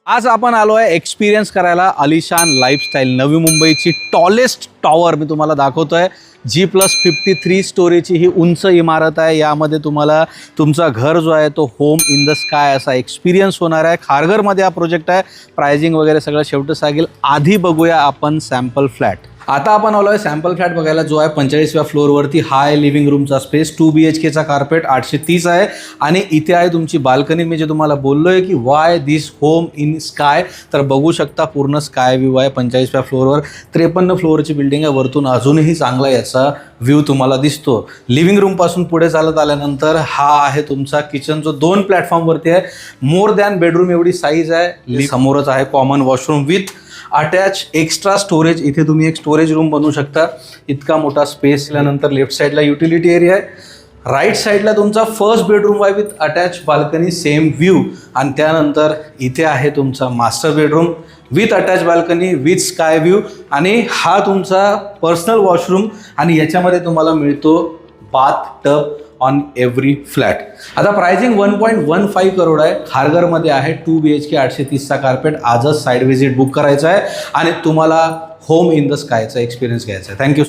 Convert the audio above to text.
आज आपण आलो आहे एक्सपिरियन्स करायला आलिशान लाईफस्टाईल नवी मुंबईची टॉलेस्ट टॉवर मी तुम्हाला दाखवतोय. G+53 स्टोरीची ही उंच इमारत आहे. यामध्ये तुम्हाला तुमचा घर जो आहे तो होम इन द स्काय असा एक्सपिरियन्स होणार आहे. खारघरमध्ये हा प्रोजेक्ट आहे. प्राइसिंग वगैरे सगळं शेवटी सांगेल. आधी बघूया आपण सॅम्पल फ्लॅट. आता आपण आलो आहे सॅम्पल फ्लॅट बघायला जो आहे 45व्या फ्लोअरवरती. हाय लिव्हिंग रूमचा स्पेस 2 BHKचा कार्पेट 830 आहे आणि इथे आहे तुमची बाल्कनी. मी जे तुम्हाला बोललो आहे की why this home in sky, तर बघू शकता पूर्ण स्काय व्ह्यू आहे 45व्या फ्लोअरवर. 53 फ्लोअरची बिल्डिंग आहे. वरतून अजूनही चांगला याचा व्ह्यू तुम्हाला दिसतो. लिव्हिंग रूमपासून पुढे चालत आल्यानंतर हा आहे तुमचा किचन जो 2 प्लॅटफॉर्मवरती आहे. मोर दॅन बेडरूम एवढी साईज आहे. समोरच आहे common washroom with attach extra storage. इथे तुम्ही एक स्टोरेज रूम बनवू शकता. इतका मोठा स्पेस दिल्यानंतर लेफ्ट साईडला युटिलिटी एरिया आहे. राईट साईडला तुमचा फर्स्ट बेडरूम आहे with attach balcony same view. आणि त्यानंतर इथे आहे तुमचा master bedroom with attach balcony with sky view. आणि हा तुमचा पर्सनल वॉशरूम आणि याच्यामध्ये तुम्हाला मिळतो bath tub on every flat. आता प्राइसिंग 1.15 करोड आहे. खारघरमध्ये आहे. 2 BHK 830चा कार्पेट. आजच साईड व्हिजिट बुक करायचा आहे आणि तुम्हाला होम इन द स्कायचा एक्सपिरियन्स घ्यायचा आहे. थँक्यू.